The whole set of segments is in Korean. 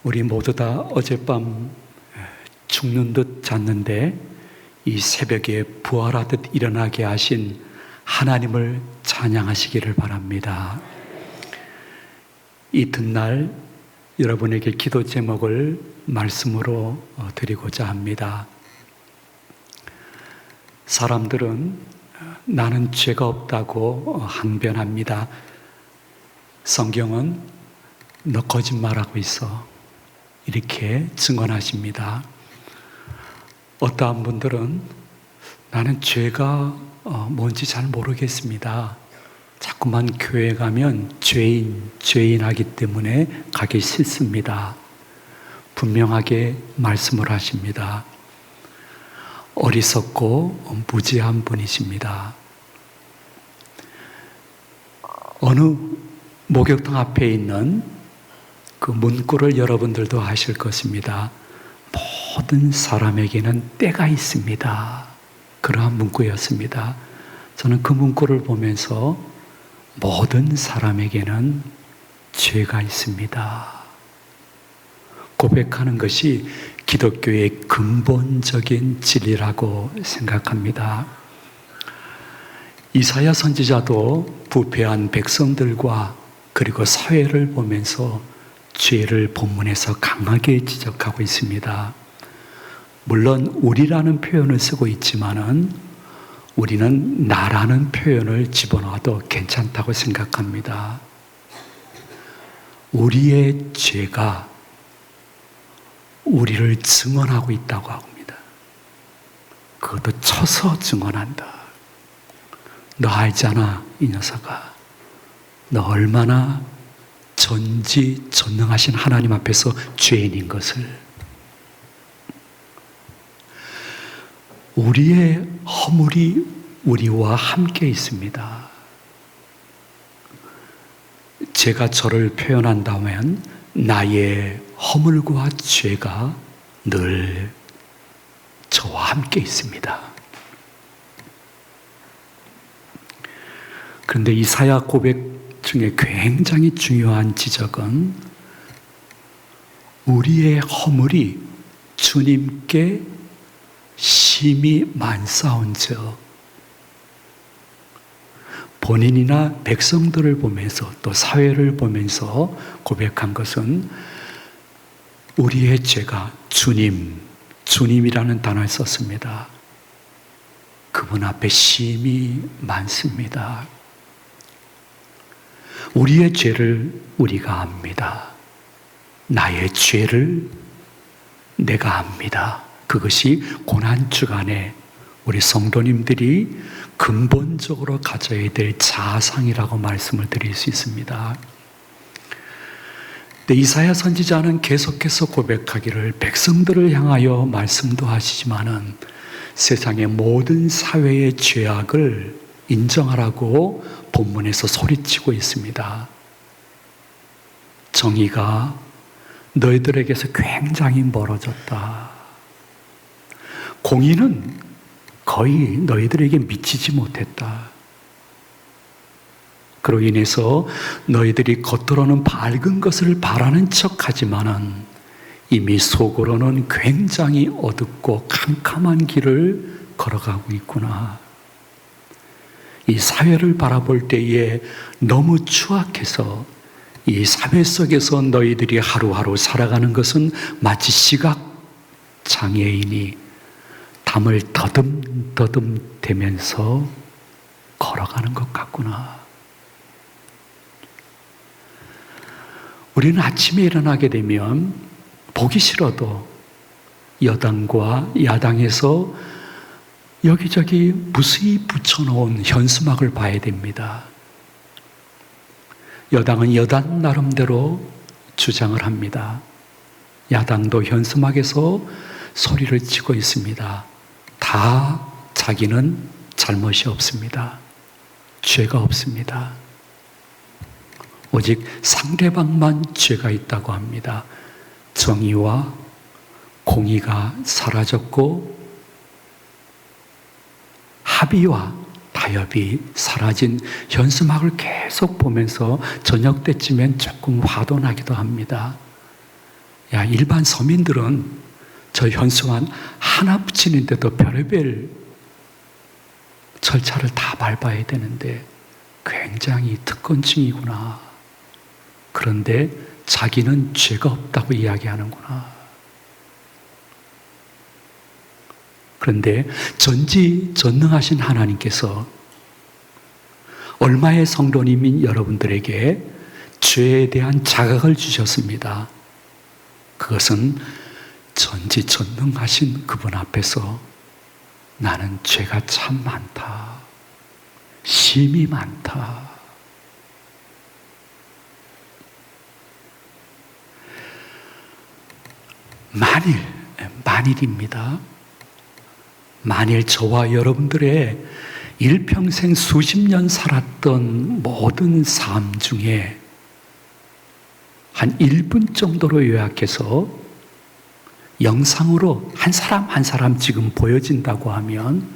우리 모두 다 어젯밤 죽는 듯 잤는데 이 새벽에 부활하듯 일어나게 하신 하나님을 찬양하시기를 바랍니다. 이튿날 여러분에게 기도 제목을 말씀으로 드리고자 합니다. 사람들은 나는 죄가 없다고 항변합니다. 성경은 너 거짓말하고 있어 이렇게 증언하십니다. 어떠한 분들은 나는 죄가 뭔지 잘 모르겠습니다. 자꾸만 교회 가면 죄인 하기 때문에 가기 싫습니다. 분명하게 말씀을 하십니다. 어리석고 무지한 분이십니다. 어느 목욕탕 앞에 있는 그 문구를 여러분들도 아실 것입니다. 모든 사람에게는 때가 있습니다. 그러한 문구였습니다. 저는 그 문구를 보면서 모든 사람에게는 죄가 있습니다. 고백하는 것이 기독교의 근본적인 진리라고 생각합니다. 이사야 선지자도 부패한 백성들과 그리고 사회를 보면서 죄를 본문에서 강하게 지적하고 있습니다. 물론 우리라는 표현을 쓰고 있지만은 우리는 나라는 표현을 집어넣어도 괜찮다고 생각합니다. 우리의 죄가 우리를 증언하고 있다고 합니다. 그것도 쳐서 증언한다. 너 알잖아, 이 녀석아. 너 얼마나 전지전능하신 하나님 앞에서 죄인인 것을. 우리의 허물이 우리와 함께 있습니다. 제가 저를 표현한다면 나의 허물과 죄가 늘 저와 함께 있습니다. 그런데 이사야 고백 중에 굉장히 중요한 지적은 우리의 허물이 주님께 심히 많사온즉 본인이나 백성들을 보면서 또 사회를 보면서 고백한 것은 우리의 죄가 주님이라는 단어를 썼습니다. 그분 앞에 심히 많습니다. 우리의 죄를 우리가 압니다. 나의 죄를 내가 압니다. 그것이 고난주간에 우리 성도님들이 근본적으로 가져야 될 자상이라고 말씀을 드릴 수 있습니다. 이사야 선지자는 계속해서 고백하기를 백성들을 향하여 말씀도 하시지만은 세상의 모든 사회의 죄악을 인정하라고 본문에서 소리치고 있습니다. 정의가 너희들에게서 굉장히 멀어졌다. 공의는 거의 너희들에게 미치지 못했다. 그로 인해서 너희들이 겉으로는 밝은 것을 바라는 척하지만은 이미 속으로는 굉장히 어둡고 캄캄한 길을 걸어가고 있구나. 이 사회를 바라볼 때에 너무 추악해서 이 사회 속에서 너희들이 하루하루 살아가는 것은 마치 시각 장애인이 담을 더듬더듬 대면서 걸어가는 것 같구나. 우리는 아침에 일어나게 되면 보기 싫어도 여당과 야당에서 여기저기 무수히 붙여놓은 현수막을 봐야 됩니다. 여당은 여당 나름대로 주장을 합니다. 야당도 현수막에서 소리를 치고 있습니다. 다 자기는 잘못이 없습니다. 죄가 없습니다. 오직 상대방만 죄가 있다고 합니다. 정의와 공의가 사라졌고 합의와 타협이 사라진 현수막을 계속 보면서 저녁 때쯤엔 조금 화도 나기도 합니다. 야, 일반 서민들은 저 현수막 하나 붙이는데도 별의별 절차를 다 밟아야 되는데 굉장히 특권층이구나. 그런데 자기는 죄가 없다고 이야기하는구나. 그런데 전지전능하신 하나님께서 얼마의 성도님인 여러분들에게 죄에 대한 자각을 주셨습니다. 그것은 전지전능하신 그분 앞에서 나는 죄가 참 많다. 심이 많다. 만일입니다. 만일 저와 여러분들의 일평생 수십 년 살았던 모든 삶 중에 한 1분 정도로 요약해서 영상으로 한 사람 한 사람 지금 보여진다고 하면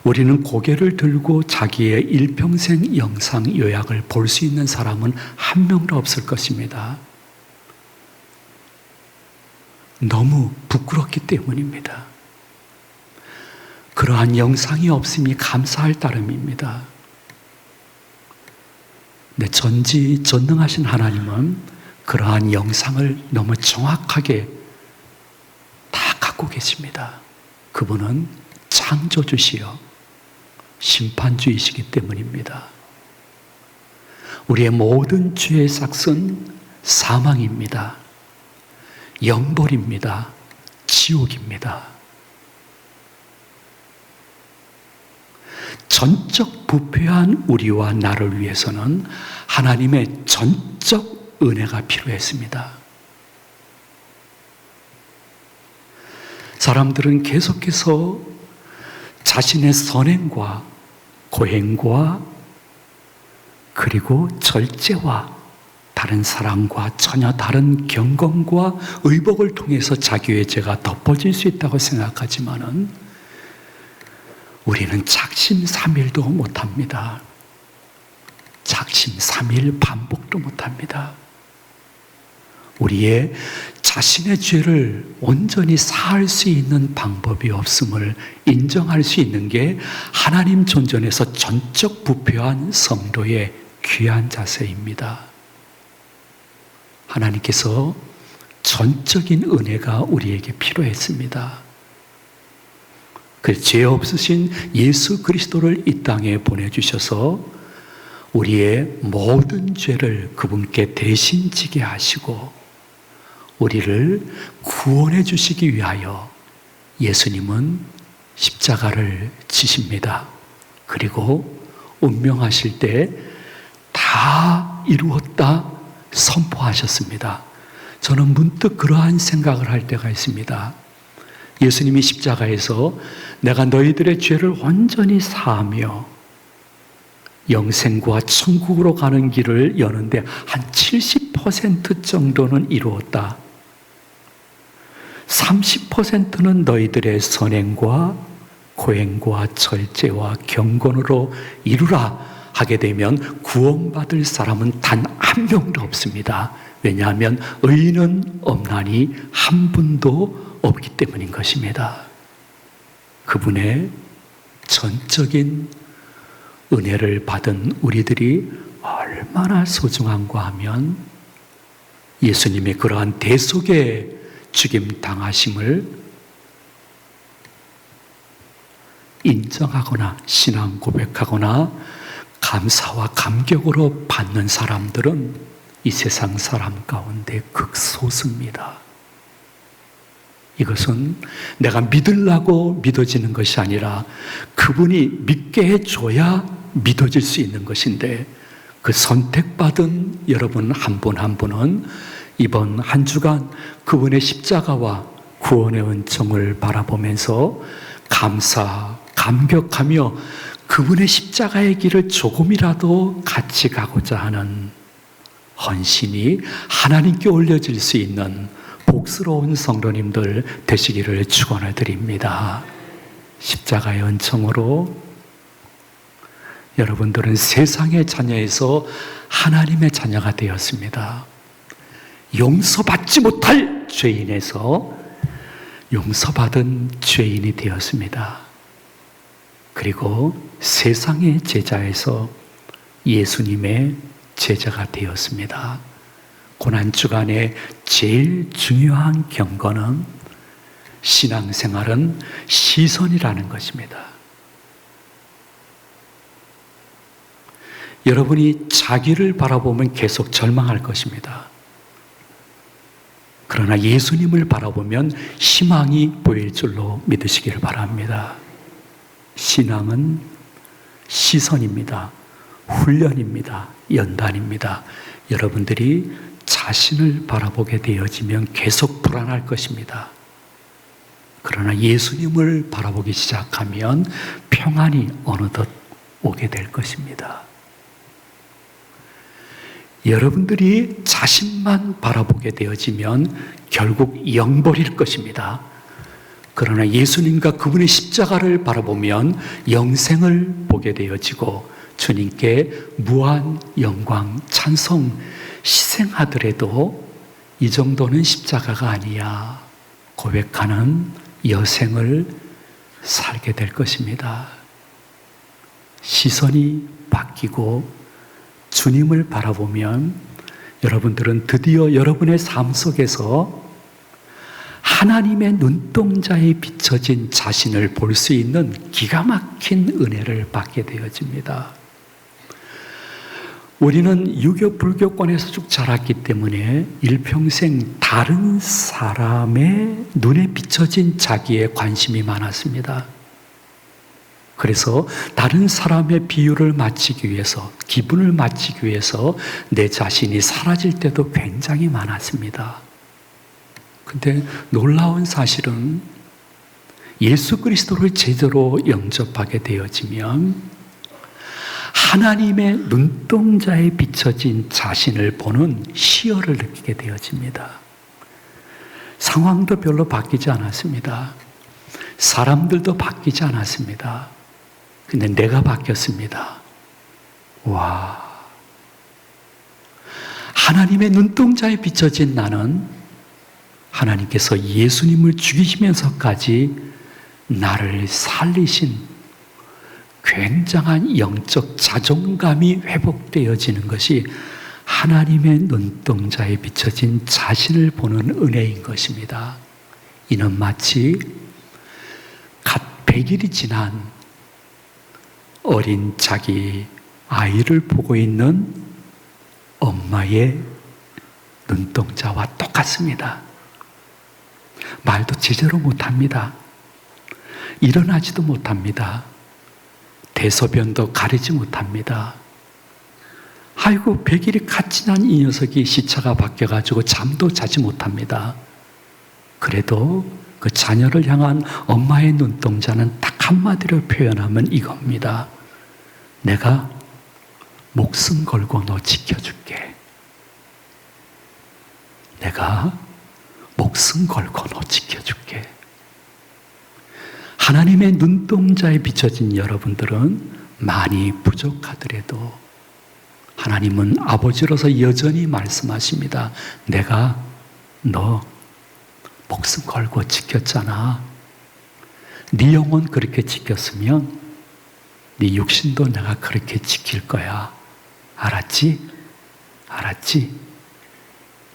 우리는 고개를 들고 자기의 일평생 영상 요약을 볼 수 있는 사람은 한 명도 없을 것입니다. 너무 부끄럽기 때문입니다. 그러한 영상이 없음이 감사할 따름입니다. 근데 전지전능하신 하나님은 그러한 영상을 너무 정확하게 다 갖고 계십니다. 그분은 창조주시요 심판주이시기 때문입니다. 우리의 모든 죄의 삭은 사망입니다. 영벌입니다. 지옥입니다. 전적 부패한 우리와 나를 위해서는 하나님의 전적 은혜가 필요했습니다. 사람들은 계속해서 자신의 선행과 고행과 그리고 절제와 다른 사람과 전혀 다른 경건과 의복을 통해서 자기의 죄가 덮어질 수 있다고 생각하지만은 우리는 작심삼일도 못합니다. 작심삼일 반복도 못합니다. 우리의 자신의 죄를 온전히 사할 수 있는 방법이 없음을 인정할 수 있는 게 하나님 존전에서 전적 부패한 성도의 귀한 자세입니다. 하나님께서 전적인 은혜가 우리에게 필요했습니다. 그 죄 없으신 예수 그리스도를 이 땅에 보내주셔서 우리의 모든 죄를 그분께 대신 지게 하시고 우리를 구원해 주시기 위하여 예수님은 십자가를 지십니다. 그리고 운명하실 때 다 이루었다 선포하셨습니다. 저는 문득 그러한 생각을 할 때가 있습니다. 예수님이 십자가에서 내가 너희들의 죄를 온전히 사하며 영생과 천국으로 가는 길을 여는데 한 70% 정도는 이루었다. 30%는 너희들의 선행과 고행과 절제와 경건으로 이루라 하게 되면 구원받을 사람은 단 한 명도 없습니다. 왜냐하면 의인은 없나니 한 분도 없기 때문인 것입니다. 그분의 전적인 은혜를 받은 우리들이 얼마나 소중한가 하면 예수님의 그러한 대속의 죽임 당하심을 인정하거나 신앙 고백하거나 감사와 감격으로 받는 사람들은 이 세상 사람 가운데 극소수입니다. 이것은 내가 믿으려고 믿어지는 것이 아니라 그분이 믿게 해줘야 믿어질 수 있는 것인데 그 선택받은 여러분 한 분 한 분은 이번 한 주간 그분의 십자가와 구원의 은총을 바라보면서 감사, 감격하며 그분의 십자가의 길을 조금이라도 같이 가고자 하는 헌신이 하나님께 올려질 수 있는 복스러운 성도님들 되시기를 축원을 드립니다. 십자가의 은총으로 여러분들은 세상의 자녀에서 하나님의 자녀가 되었습니다. 용서받지 못할 죄인에서 용서받은 죄인이 되었습니다. 그리고 세상의 제자에서 예수님의 제자가 되었습니다. 고난주간의 제일 중요한 경건은 신앙생활은 시선이라는 것입니다. 여러분이 자기를 바라보면 계속 절망할 것입니다. 그러나 예수님을 바라보면 희망이 보일 줄로 믿으시기를 바랍니다. 신앙은 시선입니다. 훈련입니다. 연단입니다. 여러분들이 자신을 바라보게 되어지면 계속 불안할 것입니다. 그러나 예수님을 바라보기 시작하면 평안이 어느덧 오게 될 것입니다. 여러분들이 자신만 바라보게 되어지면 결국 영벌일 것입니다. 그러나 예수님과 그분의 십자가를 바라보면 영생을 보게 되어지고 주님께 무한 영광, 찬송, 희생하더라도 이 정도는 십자가가 아니야 고백하는 여생을 살게 될 것입니다. 시선이 바뀌고 주님을 바라보면 여러분들은 드디어 여러분의 삶 속에서 하나님의 눈동자에 비춰진 자신을 볼 수 있는 기가 막힌 은혜를 받게 되어집니다. 우리는 유교 불교권에서 쭉 자랐기 때문에 일평생 다른 사람의 눈에 비춰진 자기에 관심이 많았습니다. 그래서 다른 사람의 비유를 맞추기 위해서, 기분을 맞추기 위해서 내 자신이 사라질 때도 굉장히 많았습니다. 근데 놀라운 사실은 예수 그리스도를 제대로 영접하게 되어지면 하나님의 눈동자에 비춰진 자신을 보는 희열을 느끼게 되어집니다. 상황도 별로 바뀌지 않았습니다. 사람들도 바뀌지 않았습니다. 근데 내가 바뀌었습니다. 와. 하나님의 눈동자에 비춰진 나는 하나님께서 예수님을 죽이시면서까지 나를 살리신 굉장한 영적 자존감이 회복되어지는 것이 하나님의 눈동자에 비춰진 자신을 보는 은혜인 것입니다. 이는 마치 갓 100일이 지난 어린 자기 아이를 보고 있는 엄마의 눈동자와 똑같습니다. 말도 제대로 못합니다. 일어나지도 못합니다. 대소변도 가리지 못합니다. 아이고 100일이 갓 지난 이 녀석이 시차가 바뀌어가지고 잠도 자지 못합니다. 그래도 그 자녀를 향한 엄마의 눈동자는 딱 한마디로 표현하면 이겁니다. 내가 목숨 걸고 너 지켜줄게. 내가 목숨 걸고 너 지켜줄게. 하나님의 눈동자에 비춰진 여러분들은 많이 부족하더라도 하나님은 아버지로서 여전히 말씀하십니다. 내가 너 목숨 걸고 지켰잖아. 네 영혼 그렇게 지켰으면 네 육신도 내가 그렇게 지킬 거야. 알았지? 알았지?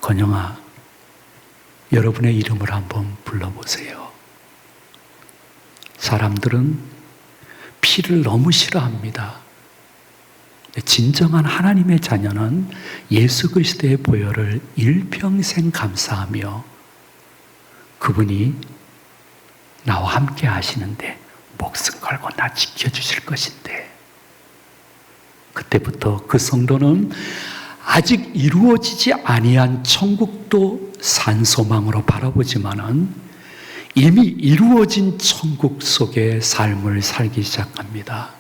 건영아, 여러분의 이름을 한번 불러보세요. 사람들은 피를 너무 싫어합니다. 진정한 하나님의 자녀는 예수 그리스도의 보혈을 일평생 감사하며 그분이 나와 함께 하시는데 목숨 걸고 나 지켜주실 것인데, 그때부터 그 성도는 아직 이루어지지 아니한 천국도 산소망으로 바라보지만은 이미 이루어진 천국 속의 삶을 살기 시작합니다.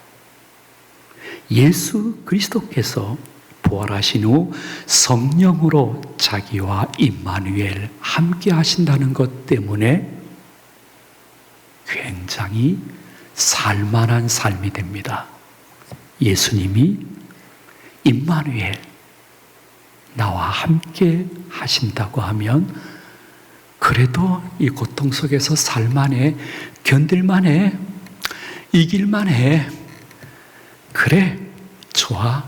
예수 그리스도께서 부활하신 후 성령으로 자기와 임마누엘 함께 하신다는 것 때문에 굉장히 살만한 삶이 됩니다. 예수님이 임마누엘 나와 함께 하신다고 하면 그래도 이 고통 속에서 살만해, 견딜만해, 이길만해. 그래, 좋아.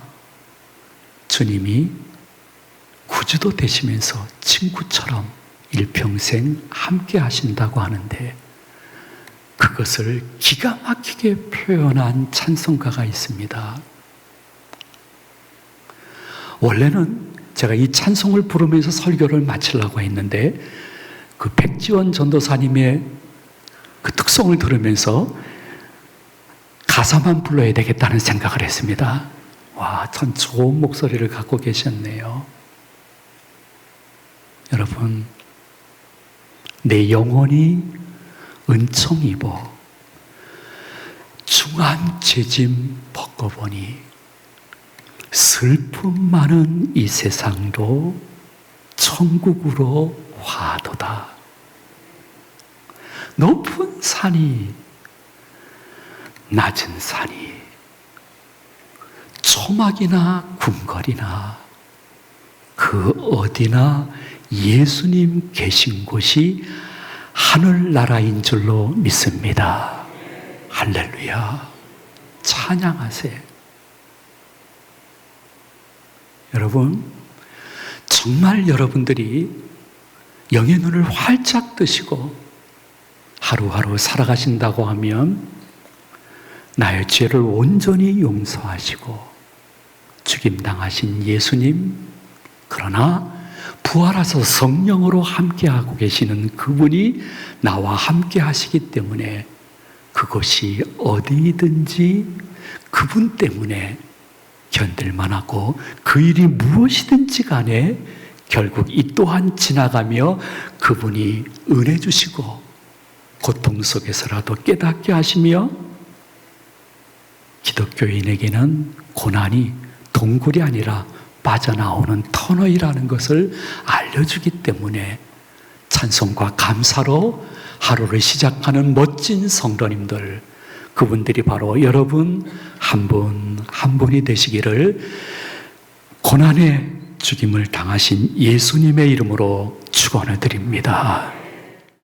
주님이 구주도 되시면서 친구처럼 일평생 함께 하신다고 하는데, 그것을 기가 막히게 표현한 찬송가가 있습니다. 원래는 제가 이 찬송을 부르면서 설교를 마치려고 했는데, 그 백지원 전도사님의 그 특송을 들으면서 가사만 불러야 되겠다는 생각을 했습니다. 와, 참 좋은 목소리를 갖고 계셨네요. 여러분, 내 영혼이 은총 입어 중한 죄짐 벗고보니 슬픔 많은 이 세상도 천국으로 화도다. 높은 산이 낮은 산이 초막이나 궁궐이나 그 어디나 예수님 계신 곳이 하늘나라인 줄로 믿습니다. 할렐루야. 찬양하세요. 여러분, 정말 여러분들이 영의 눈을 활짝 뜨시고 하루하루 살아가신다고 하면 나의 죄를 온전히 용서하시고 죽임당하신 예수님, 그러나 부활하셔서 성령으로 함께하고 계시는 그분이 나와 함께 하시기 때문에 그것이 어디든지 그분 때문에 견딜만하고, 그 일이 무엇이든지 간에 결국 이 또한 지나가며 그분이 은혜 주시고 고통 속에서라도 깨닫게 하시며, 기독교인에게는 고난이 동굴이 아니라 빠져나오는 터널이라는 것을 알려주기 때문에 찬송과 감사로 하루를 시작하는 멋진 성도님들, 그분들이 바로 여러분 한 분 한 분이 되시기를 고난의 죽임을 당하신 예수님의 이름으로 축원을 드립니다.